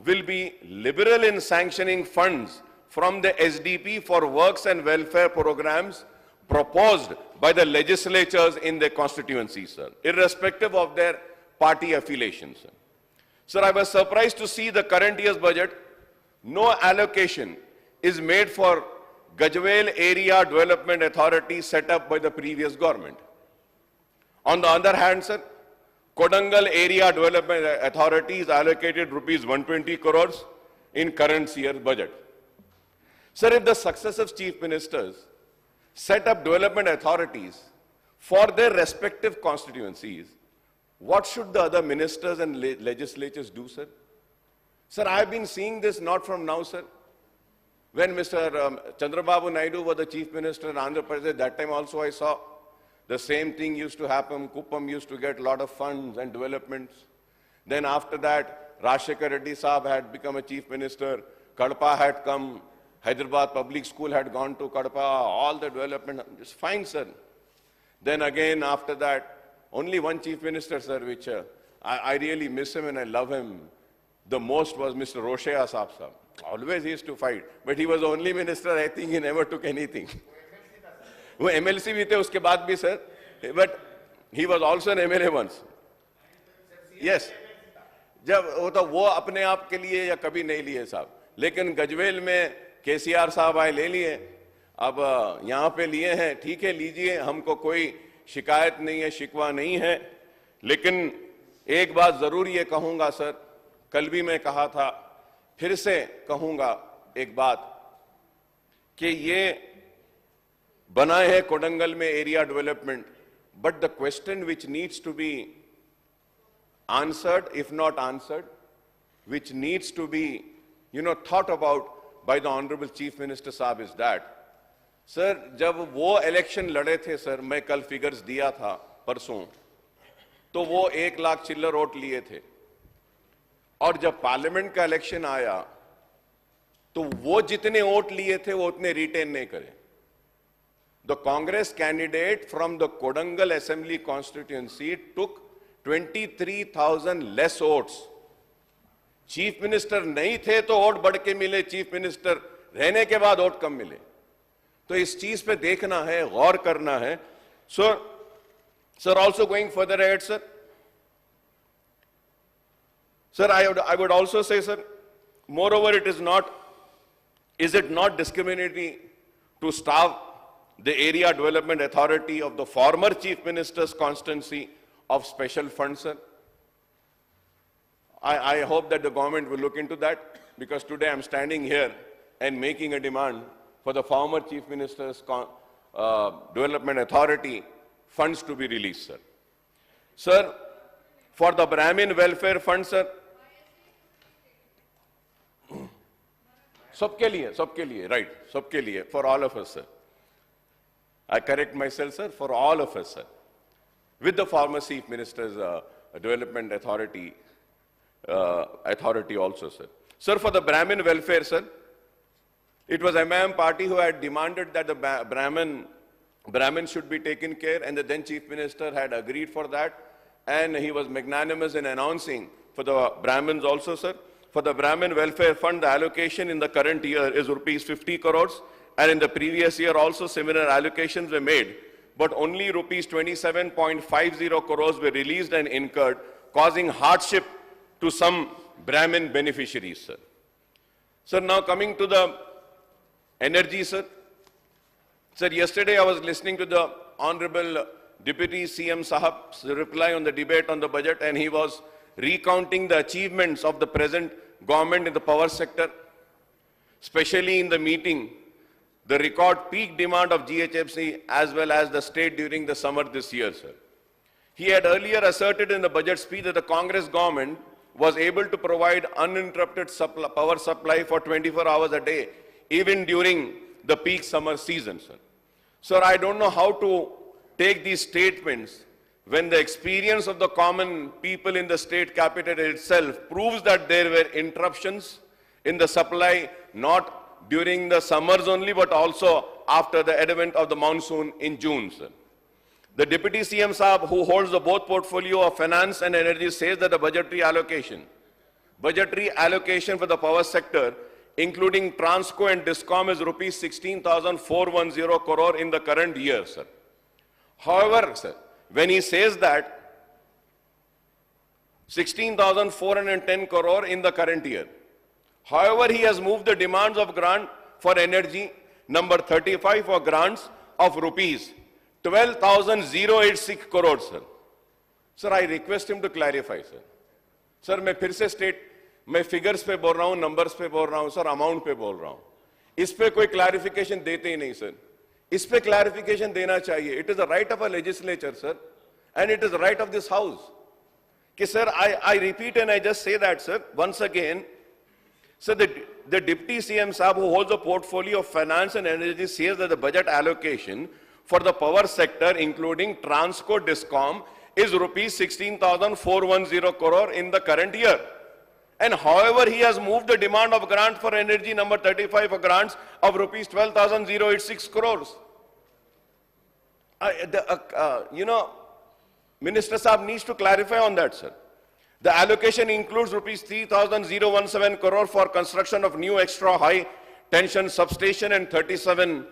will be liberal in sanctioning funds from the SDP for works and welfare programs proposed by the legislatures in their constituencies, sir, irrespective of their party affiliation, sir. Sir, I was surprised to see the current year's budget, no allocation is made for Gajwel Area Development Authority set up by the previous government. On the other hand, sir, Kodangal Area Development Authority is allocated rupees 120 crores in current year's budget. Sir, if the successive chief ministers set up development authorities for their respective constituencies, what should the other ministers and legislatures do, sir? Sir, I have been seeing this not from now, sir. When Mr. Chandrababu Naidu was the chief minister in Andhra Pradesh, that time also I saw the same thing used to happen. Kuppam used to get a lot of funds and developments. Then after that, Rajshekhar Reddy Saab had become a chief minister. Kadapa had come. Hyderabad Public School had gone to Kadapa. All the development, it's fine, sir. Then again, after that, only one chief minister, sir, which I really miss him and I love him the most, was Mr. Roshaya Saab. Always he used to fight. But he was the only minister, I think he never took anything. वो MLC भी थे उसके बाद भी, sir. But he was also an MLA once. Yes. जब वो अपने आप के लिए या कभी नहीं लिए साहब. लेकिन गजवेल में KCR साहब आए, ले लिए. अब यहाँ पे लिए हैं, ठीक है, लीजिए, हमको कोई शिकायत नहीं है, शिकवा नहीं है. लेकिन एक बात जरूर ये कहूंगा, सर, कल भी मैं कहा था, फिर से कहूंगा एक बात, कि ये बनाए हैं कोडंगल में area development, but the question which needs to be answered, if not answered, which needs to be, thought about by the Honorable Chief Minister Saab is that, sir, जब वो इलेक्शन लड़े थे, सर, मैं कल फिगर्स दिया था परसों, तो वो 1 लाख चिल्लर वोट लिए थे. और जब पार्लियामेंट का इलेक्शन आया, तो वो जितने वोट लिए थे, वो उतने रिटेन नहीं करे. The Congress candidate from the Kodangal assembly constituency took 23,000 less votes. Chief minister नहीं थे तो वोट बढ़ के मिले, चीफ मिनिस्टर रहने के बाद वोट कम मिले. तो इस चीज पे देखना है, गौर करना है. Sir, also going further ahead, sir. Sir, I would also say, sir, moreover, is it not discriminatory to starve the area development authority of the former chief minister's constituency of special funds, sir? I hope that the government will look into that, because today I'm standing here and making a demand for the former chief minister's development authority funds to be released, sir. Sir, for the Brahmin welfare fund, sir, सबके लिए, right, सबके लिए, for all of us, sir. I correct myself, sir, for all of us, sir. With the former chief minister's development authority also, sir. Sir, for the Brahmin welfare, sir, it was MIM party who had demanded that the Brahmin should be taken care, and the then chief minister had agreed for that, and he was magnanimous in announcing for the Brahmins also, sir. For the Brahmin welfare fund, the allocation in the current year is rupees 50 crores, and in the previous year also similar allocations were made, but only rupees 27.50 crores were released and incurred, causing hardship to some Brahmin beneficiaries, sir. Sir, now coming to the energy, sir. Sir, yesterday I was listening to the Honorable Deputy CM Sahab's reply on the debate on the budget, and he was recounting the achievements of the present government in the power sector, especially in the meeting, the record peak demand of GHMC as well as the state during the summer this year, sir. He had earlier asserted in the budget speech that the Congress government was able to provide uninterrupted power supply for 24 hours a day, even during the peak summer season, sir. Sir, I don't know how to take these statements when the experience of the common people in the state capital itself proves that there were interruptions in the supply, not during the summers only, but also after the advent of the monsoon in June, sir. The Deputy CM Saab, who holds the both portfolio of finance and energy, says that the budgetary allocation budgetary allocation for the power sector, including Transco and Discom, is rupees 16,410 crore in the current year, sir. However, sir, when he says that 16,410 crore in the current year, however, he has moved the demands of grant for energy number 35 for grants of rupees 12,086 crore, sir. Sir, I request him to clarify, sir. Sir, मैं फिर से मैं figures पे बोल रहा हूं, numbers पे बोल रहा हूं, सर, अमाउंट पे बोल रहा हूं. इस पे कोई क्लैरिफिकेशन देते ही नहीं, सर. इस पे क्लैरिफिकेशन देना चाहिए. It is the right of a legislature, sir, and it is the right of this house. कि sir, I repeat and I just say that, sir, once again, sir, the Deputy CM Saab, who holds a portfolio of finance and energy, says that the budget allocation for the power sector, including Transco Discom, is rupees 16,410 crore in the current year. And however, he has moved the demand of grant for energy number 35 for grants of rupees 12,086 crores. Minister Saab needs to clarify on that, sir. The allocation includes rupees 3,017 crore for construction of new extra high tension substation and 37